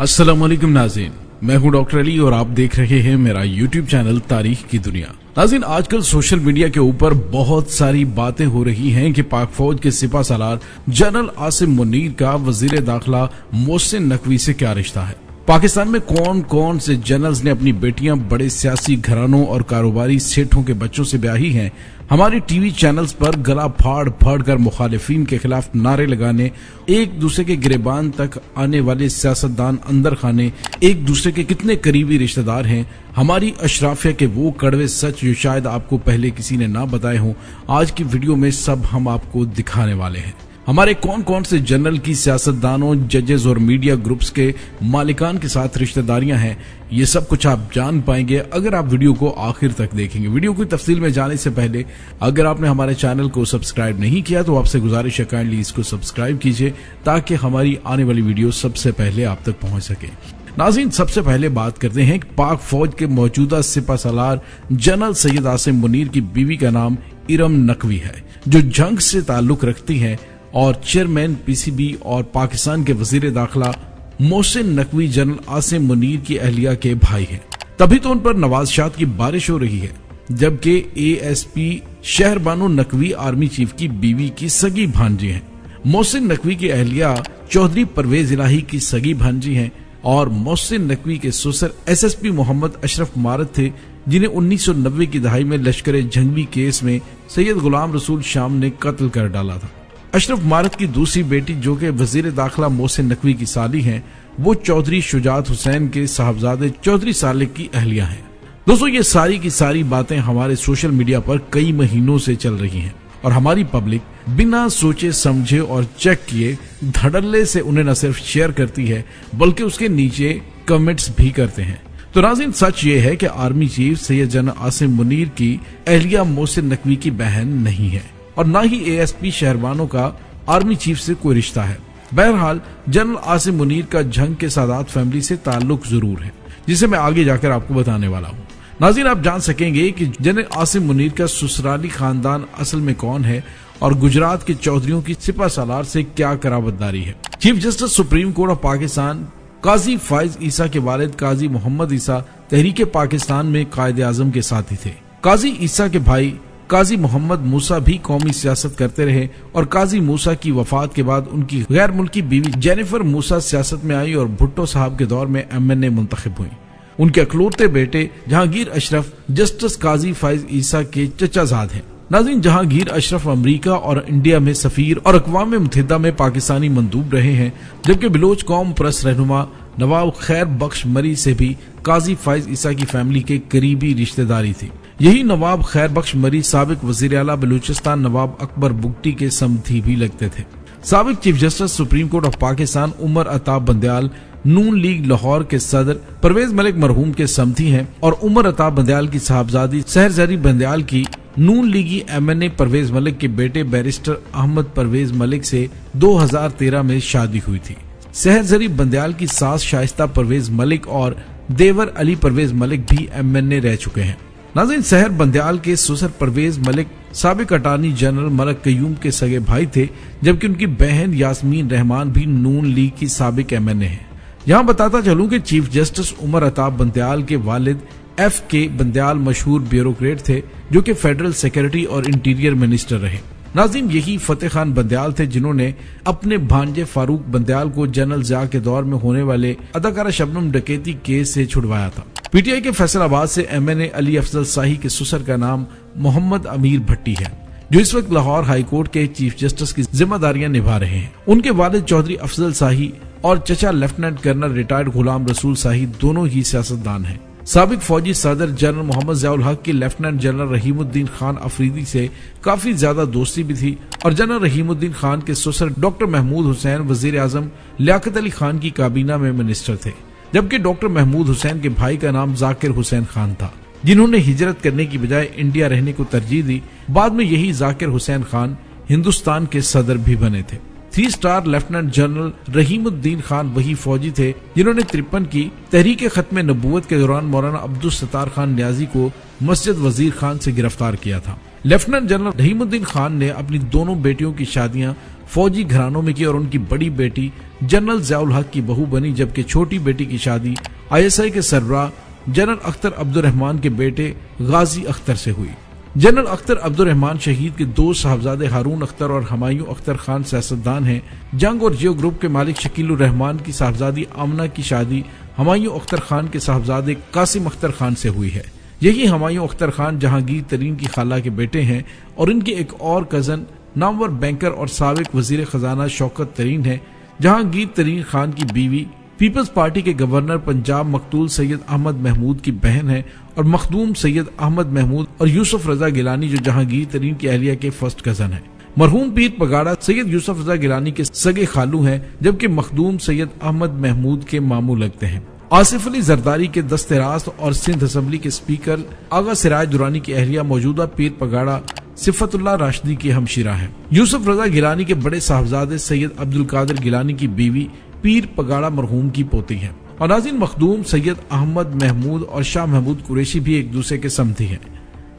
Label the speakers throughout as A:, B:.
A: अस्सलाम वालेकुम नाज़रीन, मैं हूं डॉक्टर अली और आप देख रहे हैं मेरा यूट्यूब चैनल तारीख की दुनिया। नाज़रीन, आजकल सोशल मीडिया के ऊपर बहुत सारी बातें हो रही हैं कि पाक फौज के सिपा सालार जनरल आसिम मुनीर का वजीर दाखिला मोहसिन नकवी से क्या रिश्ता है। पाकिस्तान में कौन कौन से जनरल्स ने अपनी बेटियां बड़े सियासी घरानों और कारोबारी सेठों के बच्चों से ब्याही हैं। हमारे टीवी चैनल्स पर गला फाड़ फाड़ कर मुखालिफिन के खिलाफ नारे लगाने, एक दूसरे के गिरेबान तक आने वाले सियासतदान अंदर खाने, एक दूसरे के कितने करीबी रिश्तेदार हैं, हमारी अशराफिया के वो कड़वे सच जो शायद आपको पहले किसी ने ना बताए हों, आज की वीडियो में सब हम आपको दिखाने वाले हैं। हमारे कौन कौन से जनरल की सियासतदानों, जजेस और मीडिया ग्रुप्स के मालिकान के साथ रिश्तेदारियां हैं, ये सब कुछ आप जान पाएंगे अगर आप वीडियो को आखिर तक देखेंगे। वीडियो की तफसील में जाने से पहले अगर आपने हमारे चैनल को सब्सक्राइब नहीं किया तो आपसे गुजारिश है काइंडली इसको सब्सक्राइब कीजिए ताकि हमारी आने वाली वीडियो सबसे पहले आप तक पहुंच सके। नाज़रीन, सबसे पहले बात करते हैं कि पाक फौज के मौजूदा सिपा सालार जनरल सैयद आसिम मुनीर की बीवी का नाम इरम नकवी है, जो जंग से ताल्लुक रखती है और चेयरमैन पीसीबी और पाकिस्तान के वजीर दाखिला मोहसिन नकवी जनरल आसिम मुनीर की अहलिया के भाई हैं। तभी तो उन पर नवाज़शात की बारिश हो रही है, जबकि ASP Shehrbano Naqvi army chief की बीवी की सगी भांजी हैं। मोहसिन नकवी की अहलिया चौधरी परवेज इलाही की सगी भांजी हैं और मोहसिन नकवी के ससुर एसएसपी मोहम्मद अशरफ मारत थे, जिन्हें 1990 की दहाई में लश्कर जंगवी केस में सैयद गुलाम रसूल शाम ने कत्ल कर डाला था। अशरफ मारत की दूसरी बेटी जो कि वजीर दाखिला मोहसिन नकवी की साली हैं, वो चौधरी शुजात हुसैन के साहबजादे चौधरी सालिक की अहलिया हैं। दोस्तों, ये सारी की सारी बातें हमारे सोशल मीडिया पर कई महीनों से चल रही हैं और हमारी पब्लिक बिना सोचे समझे और चेक किए धड़ल्ले से उन्हें न सिर्फ शेयर करती है बल्कि उसके नीचे कमेंट्स भी करते हैं। तो नाज़रीन, सच ये है कि army chief Syed general Asim Munir की अहलिया मोहसिन नकवी की बहन नहीं है और न ही एएसपी शहरबानो का आर्मी चीफ से कोई रिश्ता है। बहरहाल जनरल आसिम मुनीर का जंग के सादात फैमिली से ताल्लुक जरूर है, जिसे मैं आगे जाकर आपको बताने वाला हूँ। नाज़रीन, आप जान सकेंगे कि जनरल आसिम मुनीर का ससुराली खानदान असल में कौन है और गुजरात के चौधरियों की सिपा सालार से क्या करावतदारी है। Chief justice supreme court of Pakistan Qazi Faez Isa के वालिद काजी मोहम्मद ईसा तहरीक पाकिस्तान में कायदे आजम के साथी थे। काजी ईसा के भाई काजी मोहम्मद मूसा भी कौमी सियासत करते रहे और काजी मूसा की वफात के बाद उनकी गैर मुल्की बीवी जेनिफर मूसा सियासत में आई और भुट्टो साहब के दौर में एमएनए मुंतखब हुई। उनके अकलौते बेटे जहांगीर अशरफ जस्टिस काजी फाइज ईसा के चचाजाद हैं। नाज़रीन, जहांगीर अशरफ अमेरिका और इंडिया में सफीर और अक़वाम मुत्तहिदा में पाकिस्तानी मंदूब रहे हैं, जबकि बिलोच कौम परस्त रहनुमा नवाब खैर बख्श मरी से भी काजी फाइज ईसा की फैमिली के करीबी रिश्तेदारी थी। यही नवाब खैर बख्श मरी साबिक वजीर आला बलूचिस्तान नवाब अकबर बुगटी के समधी भी लगते थे। साबिक chief justice supreme court of Pakistan Umar Ata Bandial Noon league Lahore के सदर परवेज मलिक मरहूम के समधी हैं और उमर अताब बंदयाल की साहबजादी सहरजरी बंदयाल की नून लीगी एमएनए परवेज मलिक के बेटे बैरिस्टर अहमद परवेज मलिक से 2013 में शादी हुई थी। सहरजरी बंदयाल की सास शाइस्ता परवेज मलिक और देवर अली परवेज मलिक भी एमएनए रह चुके हैं। नाज़रीन, सहर बंदयाल के ससुर परवेज मलिक साबिक अटार्नी जनरल मलक कयूम के सगे भाई थे, जबकि उनकी बहन यास्मीन रहमान भी नून लीग की साबिक एमएनए है। यहाँ बताता चलूं कि चीफ जस्टिस उमर अताब बंदयाल के वालिद एफ.के. बंदयाल मशहूर ब्यूरोक्रेट थे, जो कि फेडरल सेक्रेटरी और इंटीरियर मिनिस्टर रहे। नाज़रीन, यही फतेह खान बंदयाल थे जिन्होंने अपने भांजे फारूक बंदयाल को जनरल ज़िया के दौर में होने वाले अदाकारा शबनम डकैती केस से छुड़वाया था। पीटीआई के फैसलाबाद से एमएनए अली अफजल शाही के ससुर का नाम मोहम्मद अमीर भट्टी है, जो इस वक्त लाहौर हाई कोर्ट के चीफ जस्टिस की जिम्मेदारियां निभा रहे हैं। उनके वालिद चौधरी अफजल शाही और चचा lieutenant colonel retired Ghulam Rasool शाही दोनों ही सियासतदान हैं। साबिक फौजी सदर जनरल मोहम्मद ज़ियाउल हक की लेफ्टिनेंट जनरल रहीमुद्दीन खान अफरीदी से काफी ज्यादा दोस्ती भी थी और जनरल रहीमुद्दीन खान के ससुर डॉक्टर महमूद हुसैन वजीर आजम लियाकत अली खान की काबीना में मिनिस्टर थे, जबकि डॉक्टर महमूद हुसैन के भाई का नाम जाकिर हुसैन खान था, जिन्होंने हिजरत करने की बजाय इंडिया रहने को तरजीह दी। बाद में यही जाकिर हुसैन खान हिंदुस्तान के सदर भी बने थे। 3 star lieutenant general Rahimuddin Khan वही फौजी थे जिन्होंने 53 की तहरीक खत्म नबूवत के दौरान मौलाना अब्दुल सत्तार खान न्याजी को मस्जिद वजीर खान से गिरफ्तार किया था। लेफ्टिनेंट जनरल रहीमुद्दीन खान ने अपनी दोनों बेटियों की शादियां फौजी घरानों में की और उनकी बड़ी बेटी जनरल ज़ियाउल हक की बहू बनी, जबकि छोटी बेटी की शादी ISI के सरबराह जनरल अख्तर अब्दुर्रहमान के बेटे गाजी अख्तर से हुई। जनरल अख्तर अब्दुर्रहमान शहीद के दो साहबजादे हारून अख्तर और हुमायूं अख्तर खान सियासतदान हैं। जंग और जियो ग्रुप के मालिक शकीलुर रहमान की साहबजादी आमना की शादी हुमायूं अख्तर खान के साहबजादे कासिम अख्तर खान से हुई है। यही हुमायूं अख्तर खान जहांगीर तरीन की खाला के बेटे हैं और इनके एक और कजन नामवर बैंकर और साबिक वजीर खजाना शौकत तरीन है। जहांगीर तरीन खान की बीवी पीपल्स पार्टी के गवर्नर पंजाब मकतूल सैयद अहमद महमूद की बहन है और मखदूम सैयद अहमद महमूद और यूसुफ रजा गिलानी जो जहांगीर तरीन की अहलिया के फर्स्ट कजन है। मरहूम पीर पगाड़ा सैयद यूसुफ रजा गिलानी के सगे खालू हैं, जबकि मखदूम सैयद अहमद महमूद के मामू लगते हैं। आसिफ अली जरदारी के दस्ते रास्त और सिंध असेंबली के स्पीकर आगा सिराज दुरानी की अहलिया मौजूदा पीर पगाड़ा सिफतुल्लाह राशिदी की हमशीरा है। यूसुफ रजा गिलानी के बड़े साहबजादे सैयद अब्दुल कादिर गिलानी की बीवी पीर पगाड़ा मरहूम की पोती है। और नाज़रीन, मखदूम सैयद अहमद महमूद और शाह महमूद कुरैशी भी एक दूसरे के समधी हैं।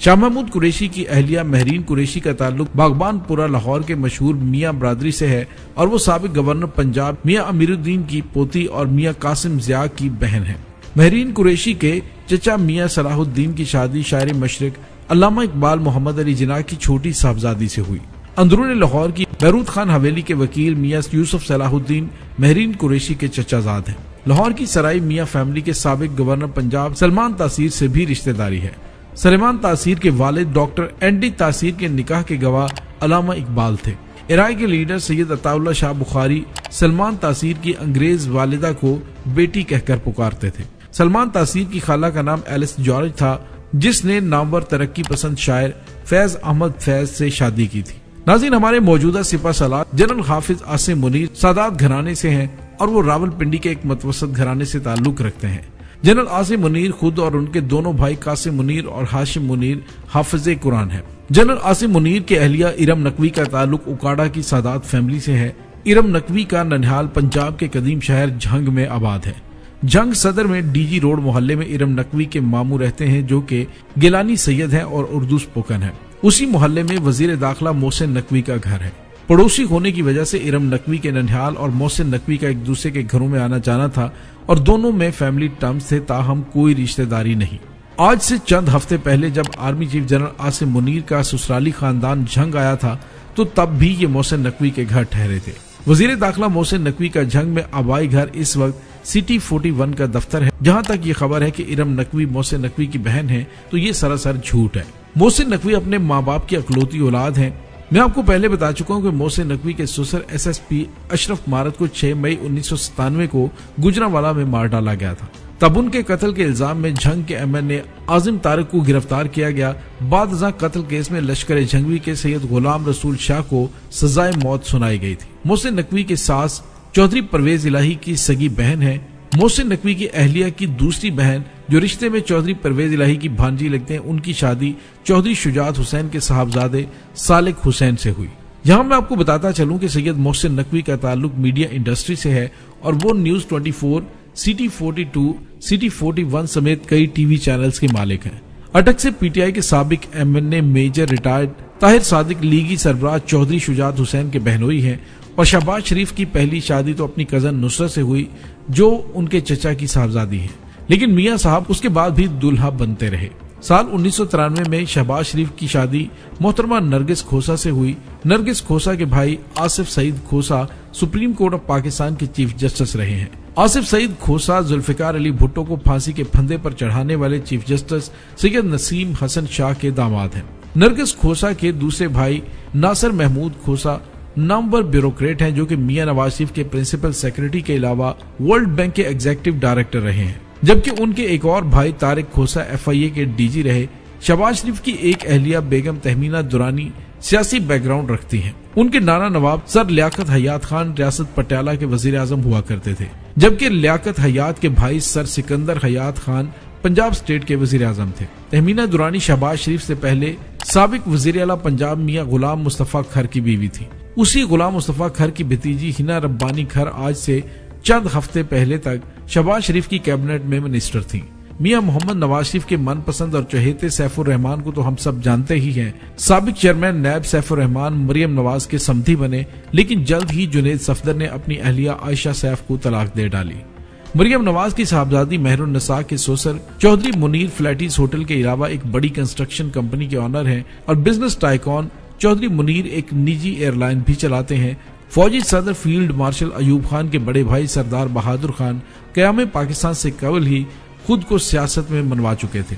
A: शाह महमूद कुरैशी की अहलिया महरीन कुरैशी का ताल्लुक बागबानपुरा लाहौर के मशहूर मियाँ बरादरी से है और वो साबिक गवर्नर पंजाब मियाँ अमीरुद्दीन की पोती और मियाँ कासिम ज़िया की बहन है। महरीन कुरैशी के चचा मियाँ सलाहुद्दीन की शादी शायर मशरिक अल्लामा इकबाल मोहम्मद अली जिन्ना की छोटी साहबजादी से हुई। अंदरून लाहौर की बैरूत खान हवेली के वकील मियाँ यूसुफ सलाहुद्दीन महरीन कुरैशी के चचाजाद हैं। लाहौर की सराय मियाँ फैमिली के साबिक गवर्नर पंजाब सलमान तासीर से भी रिश्तेदारी है। सलेमान तासीर के वालिद डॉक्टर एनडी तासीर के निकाह के गवाह अल्लामा इकबाल थे। इराक के लीडर सैयद अताउल्लाह शाह बुखारी सलमान तासीर की अंग्रेज वालिदा को बेटी कहकर पुकारते थे। सलमान तासीर की खाला का नाम एलिस जॉर्ज था, जिसने नामवर तरक्की पसंद शायर फैज अहमद फैज से शादी की थी। नाज़रीन, हमारे मौजूदा सिपा सलार जनरल हाफिज आसिम मुनीर सादात घराने से हैं और वो रावलपिंडी के एक मतवसत घराने से ताल्लुक रखते हैं। जनरल आसिम मुनीर खुद और उनके दोनों भाई कासिम मुनीर और हाशिम मुनीर हाफिज़े कुरान है। जनरल आसिम मुनीर के अहलिया इरम नकवी का ताल्लुक उकाड़ा की सादात फैमिली से है। इरम नकवी का ननिहाल पंजाब के कदीम शहर झंग में आबाद है। झंग सदर में डीजी रोड मोहल्ले में इरम नकवी के मामू रहते हैं, जो कि गिलानी सैयद हैं और उर्दू स्पोकन है। उसी मोहल्ले में वजीर दाखिला मोहसिन नकवी का घर है। पड़ोसी होने की वजह से इरम नकवी के ननिहाल और मोहसिन नकवी का एक दूसरे के घरों में आना जाना था और दोनों में फैमिली टर्म्स थे, ताहम कोई रिश्तेदारी नहीं। आज से चंद हफ्ते पहले जब army chief general Asim Munir का ससुराली खानदान झंग आया था तो तब भी ये मोहसिन नकवी के घर ठहरे थे। वजीर दाखिला मोहसिन नकवी का झंग में आबाई घर इस वक्त सिटी 41 का दफ्तर है। जहां तक ये खबर है कि इरम नकवी मोहसिन नकवी की बहन है, तो ये सरासर झूठ है। मोहसिन नकवी अपने माँ बाप की अकलौती औलाद हैं। मैं आपको पहले बता चुका हूँ कि मोहसिन नकवी के ससुर SSP अशरफ मारत को 6 मई 1997 को गुजरांवाला में मार डाला गया था। तब उनके कत्ल के इल्जाम में झंग के MNA आजिम तारिक को गिरफ्तार किया गया। बाद अज़ां कत्ल केस में लश्कर झंगवी के सैयद गुलाम रसूल शाह को सजाए मौत सुनाई गई थी। मोहसिन नकवी के सास चौधरी परवेज इलाही की सगी बहन है। मोहसिन नकवी की अहलिया की दूसरी बहन जो रिश्ते में चौधरी परवेज इलाही की भांजी लगते हैं, उनकी शादी चौधरी शुजात हुसैन के साहबजादे सालिक हुसैन से हुई। यहाँ मैं आपको बताता चलूं कि सैयद मोहसिन नकवी का ताल्लुक मीडिया इंडस्ट्री से है और वो न्यूज 24, सिटी 42, सिटी 41 समेत कई टीवी चैनल्स के मालिक हैं। अटक से PTI के साबिक MNA major retired Tahir Sadiq लीगी सरबराह चौधरी शुजात हुसैन के बहनोई हैं और शहबाज शरीफ की पहली शादी तो अपनी कजन नुसरत से हुई, जो उनके चचा की साहबजादी है। लेकिन मियाँ साहब उसके बाद भी दुल्हा बनते रहे। साल 1993 में शहबाज शरीफ की शादी मोहतरमा नरगिस खोसा से हुई। नरगिस खोसा के भाई आसिफ सईद खोसा सुप्रीम कोर्ट ऑफ पाकिस्तान के चीफ जस्टिस रहे हैं। आसिफ सईद खोसा जुल्फिकार अली भुट्टो को फांसी के फंदे पर चढ़ाने वाले चीफ जस्टिस सैयद नसीम हसन शाह के दामाद हैं। नरगिस खोसा के दूसरे भाई नासिर महमूद खोसा नामवर ब्यूरोक्रेट हैं, जो कि मियां नवाज शरीफ के प्रिंसिपल सेक्रेटरी के अलावा वर्ल्ड बैंक के एग्जीक्यूटिव डायरेक्टर रहे हैं, जबकि उनके एक और भाई तारिक खोसा FIA के DG रहे। शहबाज शरीफ की एक अहलिया बेगम तहमीना दुरानी सियासी बैकग्राउंड रखती हैं। उनके नाना नवाब सर लियाकत हयात खान रियासत पटियाला के वजीर आजम हुआ करते थे, जबकि लियाकत हयात के भाई सर सिकंदर हयात खान पंजाब स्टेट के वजीर आजम थे। तहमीना दुरानी शहबाज शरीफ से पहले साबिक वजीर आला पंजाब मियाँ गुलाम मुस्तफा खर की बीवी थी। उसी गुलाम मुस्तफा खर की भतीजी हिना रब्बानी खर आज से चंद हफ्ते पहले तक शहबाज शरीफ की कैबिनेट में मिनिस्टर थी। میاں محمد نواز شریف کے من پسند اور چہیتے سیف الرحمان کو تو ہم سب جانتے ہی ہیں۔ سابق چیئرمین نیب سیف الرحمان مریم نواز کے سمدھی بنے، لیکن جلد ہی جنید صفدر نے اپنی اہلیہ عائشہ سیف کو طلاق دے ڈالی۔ مریم نواز کی صاحبزادی مہر النساء کے سسر چودھری منیر فلیٹیز ہوٹل کے علاوہ ایک بڑی کنسٹرکشن کمپنی کے آنر ہیں اور بزنس ٹائکون چودھری منیر ایک نجی ایئر لائن بھی چلاتے ہیں۔ فوجی صدر فیلڈ مارشل ایوب خان کے بڑے بھائی سردار بہادر خان قیام پاکستان سے قبل ہی خود کو سیاست میں منوا چکے تھے۔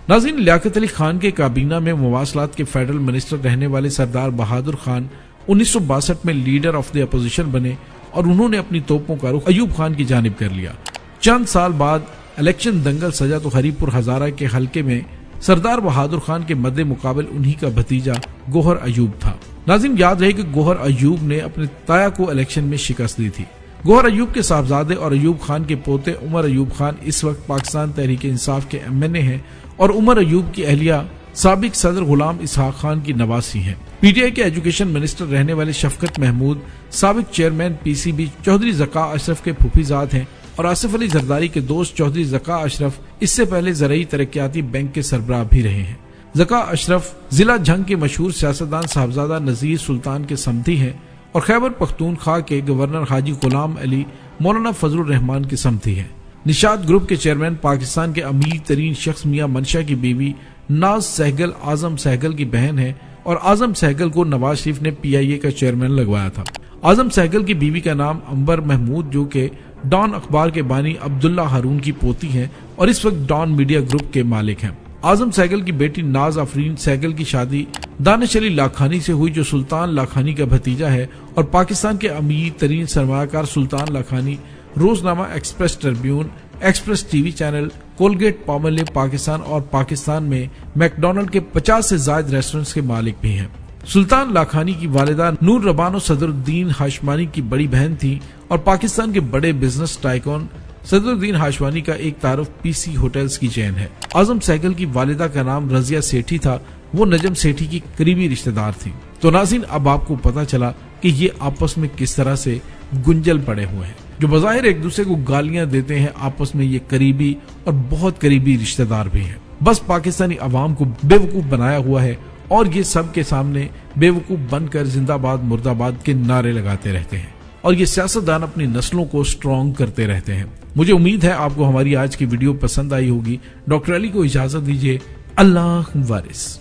A: ناظرین، لیاقت علی خان کے کابینہ میں مواصلات کے فیڈرل منسٹر رہنے والے سردار بہادر خان 1962 میں لیڈر آف دی اپوزیشن بنے اور انہوں نے اپنی توپوں کا رخ ایوب خان کی جانب کر لیا۔ چند سال بعد الیکشن دنگل سجا تو ہری پور ہزارہ کے حلقے میں سردار بہادر خان کے مد مقابل انہی کا بھتیجا گوہر ایوب تھا۔ ناظرین، یاد رہے کہ گوہر ایوب نے اپنے تایا کو الیکشن میں شکست دی تھی۔ گوہر ایوب کے صاحبزادے اور ایوب خان کے پوتے عمر ایوب خان اس وقت پاکستان تحریک انصاف کے MNA ہیں اور عمر ایوب کی اہلیہ سابق صدر غلام اسحاق خان کی نواسی ہیں۔ PTI کے ایجوکیشن منسٹر رہنے والے شفقت محمود سابق چیئرمین PCB چودھری ذکا اشرف کے پھوپھی زاد ہیں اور آصف علی زرداری کے دوست چودھری ذکا اشرف اس سے پہلے زرعی ترقیاتی بینک کے سربراہ بھی رہے ہیں۔ ذکا اشرف ضلع جھنگ کے مشہور سیاستدان صاحبزادہ نذیر سلطان کے سمدھی ہیں اور خیبر پختونخوا کے گورنر حاجی غلام علی مولانا فضل الرحمان کے سمدھی ہیں۔ نشاد گروپ کے چیئرمین پاکستان کے امیر ترین شخص میاں منشا کی بیوی ناز سہگل اعظم سہگل کی بہن ہے اور اعظم سہگل کو نواز شریف نے PIA کا چیئرمین لگوایا تھا۔ اعظم سہگل کی بیوی کا نام انبر محمود جو کہ ڈان اخبار کے بانی عبداللہ ہارون کی پوتی ہیں اور اس وقت ڈان میڈیا گروپ کے مالک ہیں۔ اعظم سہگل کی بیٹی ناز آفرین سہگل کی شادی دانش علی لاکھانی سے ہوئی جو سلطان لاکھانی کا بھتیجا ہے اور پاکستان کے امیر ترین سرمایہ کار سلطان لاکھانی روزنامہ express Tribune, express TV channel, Colgate Palmolive Pakistan اور پاکستان میں میک ڈونلڈ کے 50 سے زائد ریسٹورنٹس کے مالک بھی ہیں۔ سلطان لاکھانی کی والدہ نور ربانو صدر الدین ہاشمانی کی بڑی بہن تھی اور پاکستان کے بڑے بزنس ٹائکون صدر الدین ہاشمانی کا ایک تعارف PC ہوٹلز کی چین ہے۔ اعظم سہگل کی والدہ کا نام رضیہ سیٹھی تھا، وہ نجم سیٹھی کی قریبی رشتہ دار تھی۔ تو ناظرین، اب آپ کو پتا چلا کہ یہ آپس میں کس طرح سے گنجل پڑے ہوئے ہیں۔ جو بظاہر ایک دوسرے کو گالیاں دیتے ہیں، آپس میں یہ قریبی اور بہت قریبی رشتہ دار بھی ہیں۔ بس پاکستانی عوام کو بے وقوف بنایا ہوا ہے اور یہ سب کے سامنے بے وقوف بن کر زندہ باد مرد آباد کے نعرے لگاتے رہتے ہیں اور یہ سیاستدان اپنی نسلوں کو سٹرونگ کرتے رہتے ہیں۔ مجھے امید ہے آپ کو ہماری آج کی ویڈیو پسند آئی ہوگی۔ ڈاکٹر علی کو اجازت دیجیے۔ اللہ وارث۔